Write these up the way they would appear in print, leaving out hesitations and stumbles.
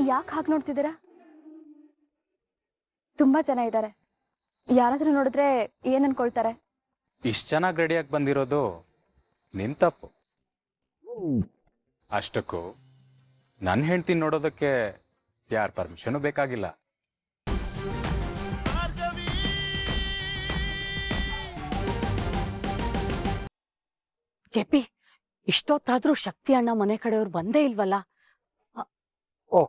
ಯಾಕೆ ಹಾಗೆ ನೋಡ್ತಿದ್ದೀರಾ? ತುಂಬಾ ಜನ ಇದ್ದಾರೆ, ಯಾರಾದ್ರೂ ನೋಡಿದ್ರೆ ಏನ್ ಅನ್ಕೊಳ್ತಾರೆ? ಇಷ್ಟು ಚೆನ್ನಾಗಿ ರೆಡಿಯಾಗಿ ಬಂದಿರೋದು ನಿನ್ ತಪ್ಪು. ಅಷ್ಟಕ್ಕೂ ನನ್ನ ಹೆಂಡ್ತಿ ನೋಡೋದಕ್ಕೆ ಯಾರ ಪರ್ಮಿಷನ್ ಬೇಕಾಗಿಲ್ಲ. ಜೆಪಿ, ಇಷ್ಟೊತ್ತಾದ್ರೂ ಶಕ್ತಿ ಅಣ್ಣ ಮನೆ ಕಡೆಯವ್ರು ಬಂದೇ ಇಲ್ವಲ್ಲ? ಓ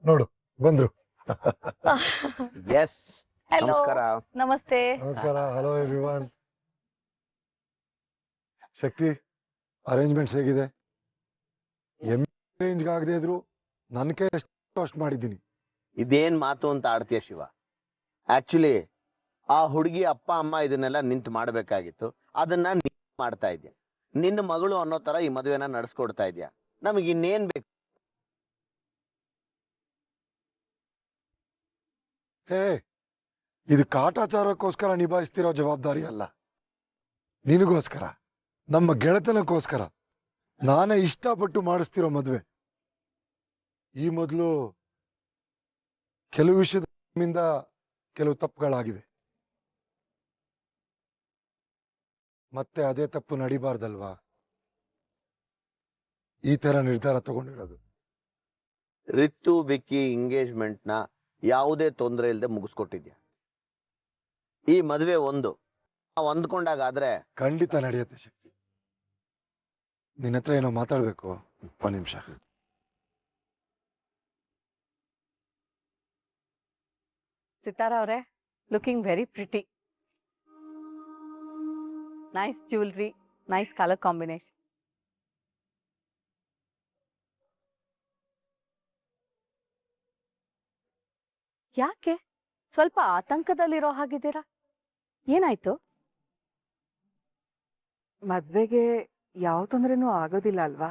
ನೋಡು ಬಂದ್ರು. ಎಸ್, ನಮಸ್ಕಾರ. ನಮಸ್ತೆ. ನಮಸ್ಕಾರ. Hello everyone. ಶಕ್ತಿ, ಅರೇಂಜ್ಮೆಂಟ್ಸ್ ಹೇಗಿದೆ? ರೇಂಜ್ ಆಗದೆ ಇದ್ರು ನನ್ನ ಕೈ ಅಷ್ಟು ಮಾಡಿದ್ದೀನಿ. ಇದೇನ್ ಮಾತು ಅಂತ ಆಡ್ತೀಯ ಶಿವ? ಆಕ್ಚುಲಿ ಆ ಹುಡುಗಿ ಅಪ್ಪ ಅಮ್ಮ ಇದನ್ನೆಲ್ಲ ನಿಂತು ಮಾಡ್ಬೇಕಾಗಿತ್ತು, ಅದನ್ನ ನೀನ್ ಮಾಡ್ತಾ ಇದ್ಯಾ. ನಿನ್ನ ಮಗಳು ಅನ್ನೋ ತರ ಈ ಮದುವೆನ ನಡೆಸ್ಕೊಡ್ತಾ ಇದ್ಯಾ. ನಮಗೆ ಇನ್ನೇನ್ ಬೇಕು? ಹೇ, ಇದು ಕಾಟಾಚಾರಕ್ಕೋಸ್ಕರ ನಿಭಾಯಿಸ್ತಿರೋ ಜವಾಬ್ದಾರಿ ಅಲ್ಲ, ನಿನಗೋಸ್ಕರ, ನಮ್ಮ ಗೆಳೆತನಕ್ಕೋಸ್ಕರ ನಾನೇ ಇಷ್ಟಪಟ್ಟು ಮಾಡಿಸ್ತಿರೋ ಮದುವೆ. ಈ ಮೊದಲು ಕೆಲವು ವಿಷಯದಿಂದ ಕೆಲವು ತಪ್ಪುಗಳಾಗಿವೆ, ಮತ್ತೆ ಅದೇ ತಪ್ಪು ನಡಿಬಾರ್ದಲ್ವಾ? ಈ ತರ ನಿರ್ಧಾರ ತಗೊಂಡಿರೋದು. ರಿತು ವಿಕ್ಕಿ ಎಂಗೇಜ್ಮೆಂಟ್ ನ ಯಾವುದೇ ತೊಂದರೆ ಇಲ್ಲದೆ ಮುಗಿಸ್ಕೊಟ್ಟಿದ್ಯಾ. ಈ ಮದುವೆ ಹೊಂದ್ಕೊಂಡಾಗಾದ್ರೆ ಖಂಡಿತ ನಡೆಯುತ್ತೆ ಶಕ್ತಿ. ನಿನ್ನ ಹತ್ರ ಏನೋ ಮಾತಾಡ್ಬೇಕು, ಒಂದು ನಿಮಿಷ. ಸಿತಾರಾ ಅವರೇ, looking very pretty. Nice jewellery, nice colour combination. ಯಾಕೆ ಸ್ವಲ್ಪ ಆತಂಕದಲ್ಲಿರೋ ಹಾಗಿದ್ದೀರಾ? ಏನಾಯ್ತು? ಮದ್ವೆಗೆ ಯಾವ ತೊಂದ್ರೆನೂ ಆಗೋದಿಲ್ಲ ಅಲ್ವಾ?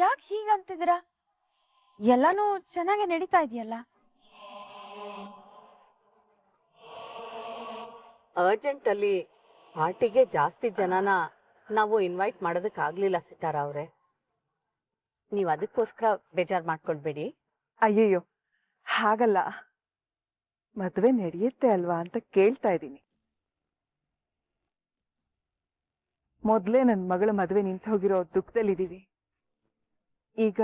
ಯಾಕೆ ಹೀಗಂತಿದ್ದೀರಾ? ಎಲ್ಲಾನು ಚೆನ್ನಾಗಿ ನಡೀತಾ ಇದೆಯಲ್ಲ. ಅರ್ಜೆಂಟ್ ಅಲ್ಲಿ ಪಾರ್ಟಿಗೆ ಜಾಸ್ತಿ ಜನನ ನಾವು ಇನ್ವೈಟ್ ಮಾಡೋದಕ್ಕಾಗ್ಲಿಲ್ಲ ಸಿತಾರಾ ಅವ್ರೆ. ನೀವು ಅದಕ್ಕೋಸ್ಕರ ಬೇಜಾರು ಮಾಡ್ಕೊಳ್ಬೇಡಿ. ಅಯ್ಯಯ್ಯೋ, ಹಾಗಲ್ಲ, ಮದ್ವೆ ನಡೆಯುತ್ತೆ ಅಲ್ವಾ ಅಂತ ಕೇಳ್ತಾ ಇದ್ದೀನಿ. ಮೊದ್ಲೇ ನನ್ನ ಮಗಳ ಮದ್ವೆ ನಿಂತು ಹೋಗಿರೋ ದುಃಖದಲ್ಲಿದ್ದೀವಿ. ಈಗ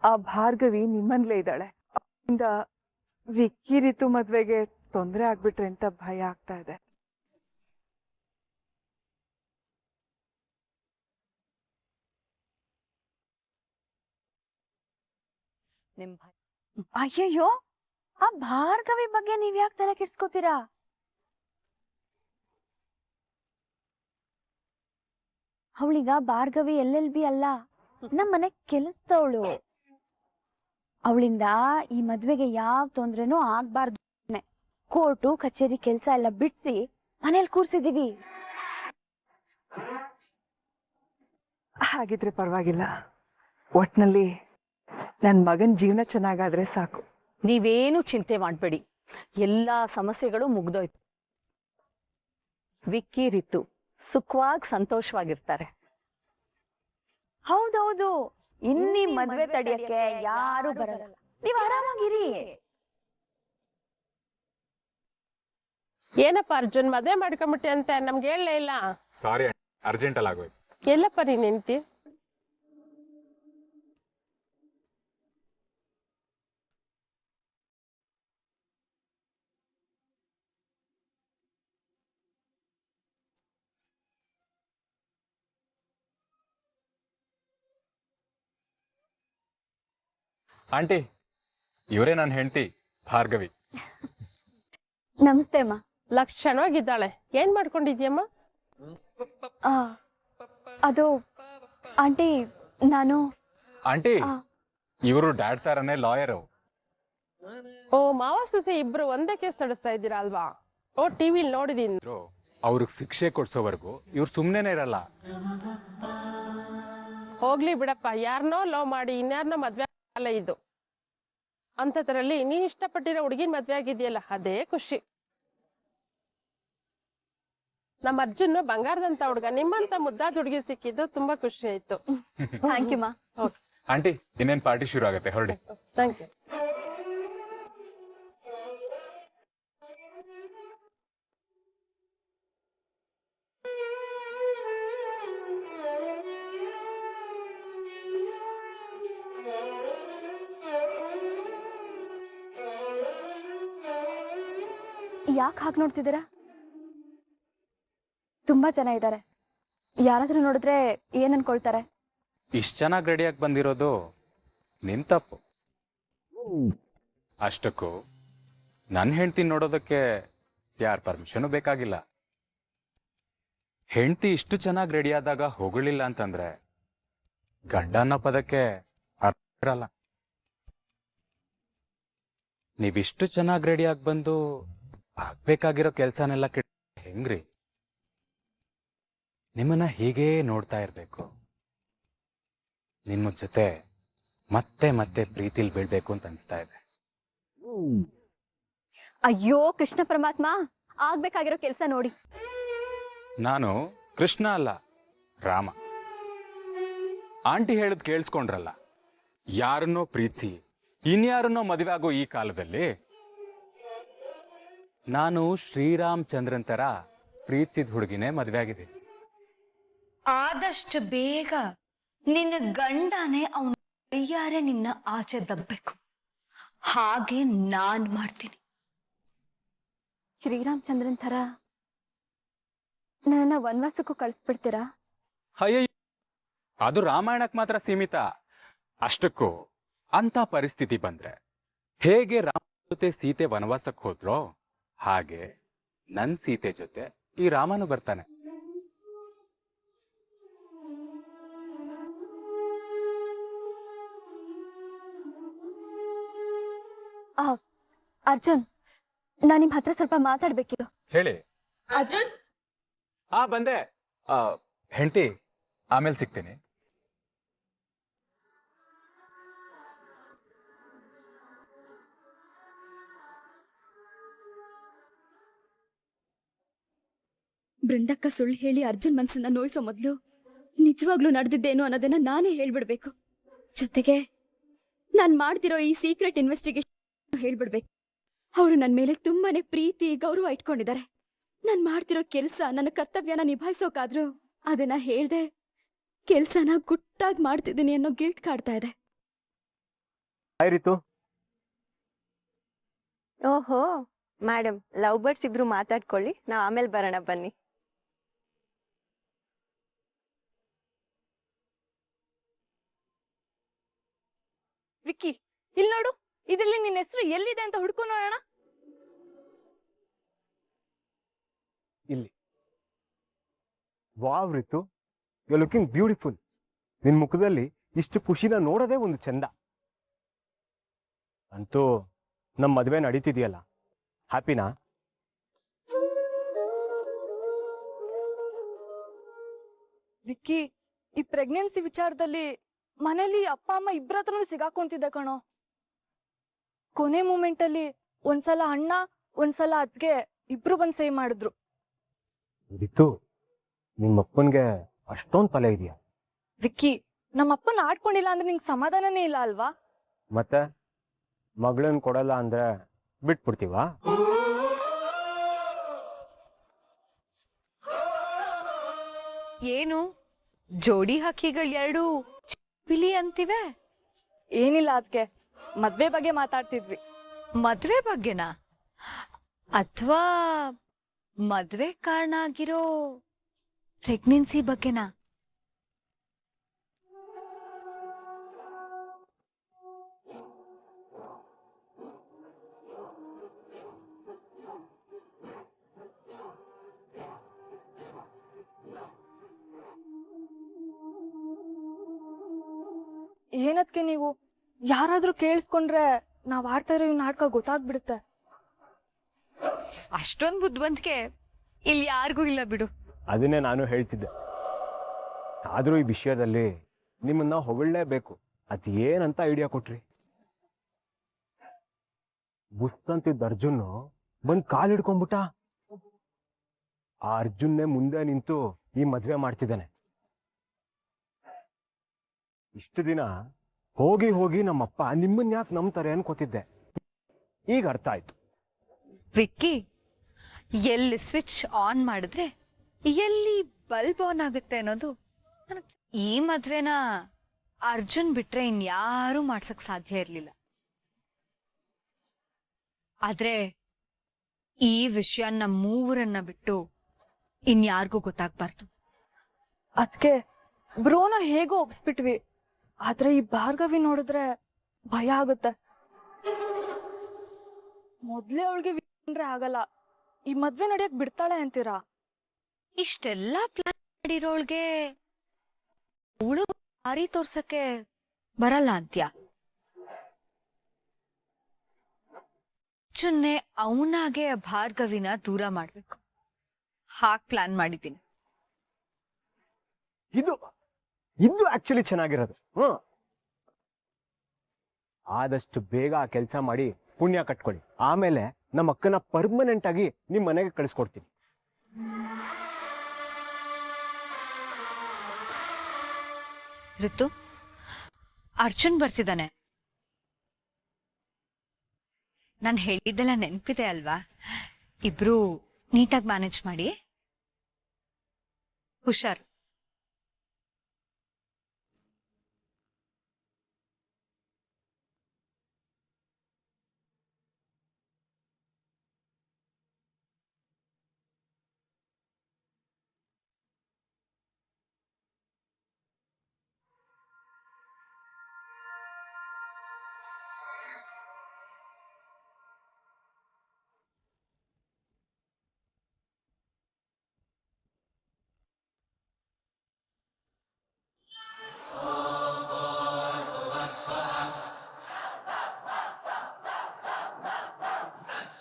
ಆ ಭಾರ್ಗವಿ ನಿಮ್ಮನ್ಲೇ ಇದ್ದಾಳೆ. ಅವರಿಂದ ವಿಕ್ಕಿ ರಿತು ಮದ್ವೆಗೆ ತೊಂದರೆ ಆಗ್ಬಿಟ್ರೆ ಅಂತ ಭಯ ಆಗ್ತಾ ಇದೆ. ನಿಮ್ ಅಯ್ಯಯ್ಯೋ, ಆ ಭಾರ್ಗವಿ ಬಗ್ಗೆ ನೀವ್ ಯಾಕೆ ತಲೆ ಕೆಡ್ಸ್ಕೊತೀರಾ? ಅವಳೀಗ ಭಾರ್ಗವಿ LLB ಅಲ್ಲ, ನಮ್ಮನೆ ಕೆಲಸದವಳು. ಅವಳಿಂದ ಈ ಮದ್ವೆಗೆ ಯಾವ ತೊಂದ್ರೆನೂ ಆಗ್ಬಾರ್ದು. ಕೋರ್ಟು ಕಚೇರಿ ಕೆಲ್ಸ ಎಲ್ಲ ಬಿಡ್ಸಿ ಮನೇಲಿ ಕೂರ್ಸಿದೀವಿ. ಹಾಗಿದ್ರೆ ಪರವಾಗಿಲ್ಲ. ಒಟ್ನಲ್ಲಿ ನನ್ನ ಮಗನ ಜೀವನ ಚೆನ್ನಾಗಾದ್ರೆ ಸಾಕು. ನೀವೇನು ಚಿಂತೆ ಮಾಡಬೇಡಿ, ಎಲ್ಲಾ ಸಮಸ್ಯೆಗಳು ಮುಗ್ದೋಯ್ತು. ವಿಕ್ಕಿ ರಿತು ಸುಖವಾಗಿ ಸಂತೋಷವಾಗಿರ್ತಾರೆ. ಹೌದೌದು, ಇನ್ನೀ ಮದ್ವೆ ತಡಿಯಕ್ಕೆ ಯಾರು ಬರಲ್ಲ. ನೀವ್ ಆರಾಮಾಗಿರಿ. ಏನಪ್ಪ ಅರ್ಜುನ್, ಮದ್ವೆ ಮಾಡ್ಕೊಂಬಿಟ್ಟೆ ಅಂತ ನಮ್ಗೆ ಹೇಳಲೇ ಇಲ್ಲ. ಸಾರಿ, ಅರ್ಜೆಂಟ್ ಅಲ್ಲಿ ಆಗೋಯ್ತು. ಎಲ್ಲಪ್ಪ ನೀನ್ ಹೆಂಡ್ತಿ? ಆಂಟಿ, ಇವರೇ ನನ್ನ ಹೆಂಡತಿ ಭಾರ್ಗವಿ. ನಮಸ್ತೆ ಅಮ್ಮ. ಲಕ್ಷಣವಾಗಿದ್ದಾಳೆ. ಏನ್ ಮಾಡ್ಕೊಂಡಿದ್ಯಮ್ಮ? ಅದು ಆಂಟಿ, ನಾನು ಆಂಟಿ, ಇವರು ಡ್ಯಾಡ್ ತರನೇ ಲಾಯರ್. ಓ, ಮಾವ ಸೊಸೆ ಇಬ್ರು ಒಂದೇ ಕೇಸ್ ನಡೆಸ್ತಾ ಇದ್ದೀರಾ ಅಲ್ವಾ? ಓ, ಟಿವಿಲಿ ನೋಡಿದೀನಿ. ಅವ್ರಿಗೆ ಶಿಕ್ಷೆ ಕೊಡ್ಸೋವರೆಗೂ ಇವ್ರು ಸುಮ್ನೆನೆ ಇರಲ್ಲ. ಹೋಗ್ಲಿ ಬಿಡಪ್ಪ, ಯಾರನ್ನೋ ಲವ್ ಮಾಡಿ ಇನ್ಯಾರನ್ನೋ ಮದ್ವೆ ಅಲ್ಲ ಇದು. ಅಂತದ್ರಲ್ಲಿ ನೀನ್ ಇಷ್ಟಪಟ್ಟಿರೋ ಹುಡುಗಿನ ಮದ್ವೆ ಆಗಿದ್ಯಲ್ಲ, ಅದೇ ಖುಷಿ. ನಮ್ಮ ಅರ್ಜುನ್ ಬಂಗಾರದಂತ ಹುಡುಗ, ನಿಮ್ಮಂತ ಮುದ್ದಾದ ಹುಡುಗಿ ಸಿಕ್ಕಿದ್ದು ತುಂಬಾ ಖುಷಿ ಆಯ್ತು. ಥ್ಯಾಂಕ್ ಯು ಮಾ. ಆಂಟಿ ಇನ್ನೇನ್ ಪಾರ್ಟಿ ಶುರು ಆಗತ್ತೆ, ಹೊರಡಿ. Thank you. ಯಾಕೆ ಹಾಗೆ ನೋಡ್ತಿದ್ದೀರಾ? ತುಂಬಾ ಜನ ಇದ್ದಾರೆ, ಯಾರಾದ್ರೂ ನೋಡಿದ್ರೆ ಏನ್ ಅನ್ಕೊಳ್ತಾರೆ? ಇಷ್ಟು ಚೆನ್ನಾಗಿ ರೆಡಿಯಾಗಿ ಬಂದಿರೋದು ನಿನ್ ತಪ್ಪು. ಅಷ್ಟಕ್ಕೂ ನನ್ನ ಹೆಂಡತಿ ನೋಡೋದಕ್ಕೆ ಯಾರ ಪರ್ಮಿಷನು ಬೇಕಾಗಿಲ್ಲ. ಹೆಂಡತಿ ಇಷ್ಟು ಚೆನ್ನಾಗಿ ರೆಡಿ ಆದಾಗ ಹೊಗಳಿಲ್ಲ ಅಂತಂದ್ರೆ ಗಂಡ ಅನ್ನೋ ಪದಕ್ಕೆ ಅರ್ಥ ಇರಲ್ಲ. ನೀವಿಷ್ಟು ಚೆನ್ನಾಗಿ ರೆಡಿಯಾಗಿ ಬಂದು ಆಗ್ಬೇಕಾಗಿರೋ ಕೆಲ್ಸನೆಲ್ಲ ಹೆಂಗ್ರಿ? ನಿಮ್ಮನ್ನ ಹೀಗೇ ನೋಡ್ತಾ ಇರ್ಬೇಕು, ನಿಮ್ಮ ಜೊತೆ ಮತ್ತೆ ಮತ್ತೆ ಪ್ರೀತಿಲ್ ಬೀಳ್ಬೇಕು ಅಂತ ಅನ್ಸ್ತಾ ಇದೆ. ಅಯ್ಯೋ ಕೃಷ್ಣ ಪರಮಾತ್ಮ, ಆಗ್ಬೇಕಾಗಿರೋ ಕೆಲ್ಸ ನೋಡಿ. ನಾನು ಕೃಷ್ಣ ಅಲ್ಲ, ರಾಮ. ಆಂಟಿ ಹೇಳದ್ ಕೇಳಿಸ್ಕೊಂಡ್ರಲ್ಲ, ಯಾರನ್ನೋ ಪ್ರೀತಿಸಿ ಇನ್ಯಾರನ್ನೋ ಮದುವೆ ಆಗೋ ಈ ಕಾಲದಲ್ಲಿ ನಾನು ಶ್ರೀರಾಮಚಂದ್ರನ್ ತರ ಪ್ರೀತಿಸಿದ ಹುಡುಗಿನೇ ಮದುವೆ ಆಗಿದೆ. ಆದಷ್ಟು ಬೇಗ ನಿನ್ನ ಗಂಡನೇ ಅವನ ಕೈಯಾರೆ ನಿನ್ನ ಆಚೆ ದಬ್ಬೇಕು. ಹಾಗೆ ನಾನ್ ಮಾಡ್ತೀನಿ. ಶ್ರೀರಾಮಚಂದ್ರನ್ ಥರ ನನ್ನ ವನವಾಸಕ್ಕೂ ಕಳಿಸ್ಬಿಡ್ತೀರಾ? ಅಯ್ಯ, ಅದು ರಾಮಾಯಣಕ್ಕೆ ಮಾತ್ರ ಸೀಮಿತ. ಅಷ್ಟಕ್ಕೂ ಅಂತ ಪರಿಸ್ಥಿತಿ ಬಂದ್ರೆ ಹೇಗೆ ರಾಮ ಜೊತೆ ಸೀತೆ ವನವಾಸಕ್ಕೆ ಹೋದ್ರೋ ಹಾಗೆ ನನ್ ಸೀತೆ ಜೊತೆ ಈ ರಾಮನು ಬರ್ತಾನೆ. ಅರ್ಜುನ್, ನಾನ್ ನಿಮ್ ಹತ್ರ ಸ್ವಲ್ಪ ಮಾತಾಡ್ಬೇಕಿತ್ತು. ಹೇಳಿ. ಅರ್ಜುನ್, ಬಂದೆ. ಹೆಂಡತಿ, ಆಮೇಲೆ ಸಿಗ್ತೀನಿ. ಬೃಂದಕ್ಕ ಸುಳ್ಳು ಹೇಳಿ ಅರ್ಜುನ್ ಮನ್ಸನ್ನ ನೋಯಿಸೋ ಮೊದ್ಲು ನಿಜವಾಗ್ಲೂ ನಡೆದಿದ್ದೇನು ಅನ್ನೋದನ್ನ ನಾನೇ ಹೇಳ್ಬಿಡ್ಬೇಕು. ಜೊತೆಗೆ ನಾನ್ ಮಾಡ್ತಿರೋ ಈ ಸೀಕ್ರೆಟ್ ಇನ್ವೆಸ್ಟಿಗೇಷನ್ ಹೇಳ್ಬಿಡ್ಬೇಕು. ಅವರು ನನ್ನ ಮೇಲೆ ತುಂಬಾನೇ ಪ್ರೀತಿ ಗೌರವ ಇಟ್ಕೊಂಡಿದ್ದಾರೆ. ನಾನ್ ಮಾಡ್ತಿರೋ ಕೆಲ್ಸ, ನನ್ನ ಕರ್ತವ್ಯನ ನಿಭಾಯಿಸೋಕಾದ್ರೂ ಅದನ್ನ ಹೇಳ್ದೆ ಕೆಲ್ಸನ ಗುಟ್ಟಾಗಿ ಮಾಡ್ತಿದ್ದೀನಿ ಅನ್ನೋ ಗಿಲ್ಟ್ ಕಾಡ್ತಾ ಇದೆ. ಓಹೋ ಮೇಡಮ್, ಲವ್ ಬರ್ಡ್ಸ್ ಇಬ್ರು ಮಾತಾಡ್ಕೊಳ್ಳಿ, ನಾವ್ ಆಮೇಲೆ ಬರೋಣ ಬನ್ನಿ. ವಿಕ್ಕಿ, ಇಲ್ಲಿ ನೋಡು, ಇದ್ರಲ್ಲಿ ನಿನ್ನ ಹೆಸರು ಎಲ್ಲಿದೆ ಅಂತ ಹುಡ್ಕೊಂಡು ನೋಡೋಣ. ಇಲ್ಲಿ. Wow Ritu, you are looking beautiful. ನಿನ್ ಮುಖದಲ್ಲಿ ಇಷ್ಟು ಖುಷಿನ ನೋಡೋದೇ ಒಂದು ಚಂದ. ಅಂತೂ ನಮ್ಮ ಮದುವೆ ನಡೀತಿದೆಯಲ್ಲ, ಹ್ಯಾಪಿನಾ? ವಿಕ್ಕಿ, ಈ ಪ್ರೆಗ್ನೆನ್ಸಿ ವಿಚಾರದಲ್ಲಿ ಮನೇಲಿ ಅಪ್ಪ ಅಮ್ಮ ಇಬ್ಬರ ಹತ್ರನೂ ಸಿಗಾಕೊಂತಿದ್ದೆ ಕಣೋ. ಕೊನೆ ಮೂಮೆಂಟ್ ಅಲ್ಲಿ ಒಂದ್ಸಲ ಅಣ್ಣ, ಒಂದ್ಸಲ ಅದ್ಗೆ ಇಬ್ರು ಬಂದ್ ಸೇವ್ ಮಾಡಿದ್ರು. ರಿತು, ನಿಮ್ಮಪ್ಪನ್ಗೆ ಅಷ್ಟೊಂದ್ ತಲೆ ಇದೆಯಾ? ವಿಕ್ಕಿ, ನಮ್ಮಪ್ಪನ ಆಡ್ಕೊಂಡಿಲ್ಲ ಅಂದ್ರೆ ನಿಂಗೆ ಸಮಾಧಾನನೇ ಇಲ್ಲ ಅಲ್ವಾ? ಮತ್ತೆ ಮಗಳನ್ ಕೊಡಲ್ಲ ಅಂದ್ರೆ ಬಿಟ್ಬಿಡ್ತೀವಾ? ಏನು ಜೋಡಿ ಹಕ್ಕಿಗಳೆರಡು ಪಿಲಿ ಅಂತಿವೆ? ಏನಿಲ್ಲ, ಅದ್ಕೆ ಮದ್ವೆ ಬಗ್ಗೆ ಮಾತಾಡ್ತಿದ್ವಿ. ಮದ್ವೆ ಬಗ್ಗೆನಾ ಅಥವಾ ಮದ್ವೆ ಕಾರಣ ಆಗಿರೋ ಪ್ರೆಗ್ನೆನ್ಸಿ ಬಗ್ಗೆನಾ? ಏನದ್ಕೆ ನೀವು ಯಾರಾದ್ರೂ ಕೇಳಿಸ್ಕೊಂಡ್ರೆ ನಾವ್ ಆಡ್ತಾ ಇರೋ ಈ ನಾಟಕ ಗೊತ್ತಾಗ್ಬಿಡುತ್ತೆ. ಅಷ್ಟೊಂದ್ ಬುದ್ಧಿವಂತಿಕೆ ಇಲ್ಲಿ ಯಾರಿಗೂ ಇಲ್ಲ ಬಿಡು. ಅದನ್ನೇ ನಾನು ಹೇಳ್ತಿದ್ದೆ. ಆದ್ರೂ ಈ ವಿಷಯದಲ್ಲಿ ನಿಮ್ಮನ್ನ ಹೊಗಳಲೇಬೇಕು. ಅದ್ ಏನಂತ ಐಡಿಯಾ ಕೊಟ್ರಿ? ಬುಸ್ತಂತಿದ್ದ ಅರ್ಜುನ್ ಬಂದ್ ಕಾಲ್ ಹಿಡ್ಕೊಂಡ್ಬಿಟ್ಟ. ಆ ಅರ್ಜುನ್ನೇ ಮುಂದೆ ನಿಂತು ಈ ಮದ್ವೆ ಮಾಡ್ತಿದ್ದಾನೆ. ಇಷ್ಟು ದಿನ ಹೋಗಿ ಹೋಗಿ ನಮ್ಮಪ್ಪ ನಿಮ್ಮನ್ನ ಯಾಕೆ ನಂಬ್ತಾರೆ ಅನ್ಕೋತಿದ್ದೆ. ಈಗ ಅರ್ಥ ಆಯ್ತು. ವಿಕ್ಕಿ, ಎಲ್ಲಿ ಸ್ವಿಚ್ ಆನ್ ಮಾಡಿದ್ರೆ ಎಲ್ಲಿ ಬಲ್ಬ್ ಆನ್ ಆಗುತ್ತೆ ಅನ್ನೋದು ಈ ಮದ್ವೆನ ಅರ್ಜುನ್ ಬಿಟ್ರೆ ಇನ್ಯಾರೂ ಮಾಡ್ಸಕ್ ಸಾಧ್ಯ ಇರ್ಲಿಲ್ಲ. ಆದ್ರೆ ಈ ವಿಷಯ ನಮ್ಮೂರನ್ನ ಬಿಟ್ಟು ಇನ್ಯಾರಿಗೂ ಗೊತ್ತಾಗ್ಬಾರ್ದು. ಅದ್ಕೆ ಬ್ರೋನ ಹೇಗೋ ಒಪ್ಸ್ಬಿಟ್ವಿ. ಆದ್ರೆ ಈ ಭಾರ್ಗವಿ ನೋಡಿದ್ರೆ ಭಯ ಆಗುತ್ತೆ. ಮೊದ್ಲೇ ಅವಳಿಗೆ ಅಂದ್ರೆ ಆಗಲ್ಲ, ಈ ಮದ್ವೆ ನಡೆಯಕ್ ಬಿಡ್ತಾಳೆ ಅಂತೀರಾ? ಇಷ್ಟೆಲ್ಲ ಪ್ಲಾನ್ ಮಾಡಿರೋಳ್ಗೆ ಅವಳು ದಾರಿ ತೋರ್ಸಕ್ಕೆ ಬರಲ್ಲ ಅಂತ್ಯ? ಚುನ್ನೆ ಅವನಾಗೆ ಭಾರ್ಗವಿನ ದೂರ ಮಾಡ್ಬೇಕು, ಹಾಗ್ ಪ್ಲಾನ್ ಮಾಡಿದ್ದೀನಿ. ಇದು ಆಕ್ಚುಲಿ ಚೆನ್ನಾಗಿರೋದು. ಆದಷ್ಟು ಬೇಗ ಆ ಕೆಲಸ ಮಾಡಿ ಪುಣ್ಯ ಕಟ್ಕೊಳ್ಳಿ. ಆಮೇಲೆ ನಮ್ಮ ಅಕ್ಕನ ಪರ್ಮನೆಂಟ್ ಆಗಿ ನಿಮ್ ಮನೆಗೆ ಕಳಿಸ್ಕೊಡ್ತೀನಿ. ಋತು, ಅರ್ಜುನ್ ಬರ್ತಿದ್ದಾನೆ. ನಾನು ಹೇಳಿದ್ದೆಲ್ಲ ನೆನಪಿದೆ ಅಲ್ವಾ? ಇಬ್ರು ನೀಟಾಗಿ ಮ್ಯಾನೇಜ್ ಮಾಡಿ. ಹುಷಾರು.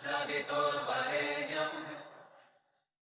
Savitor Vare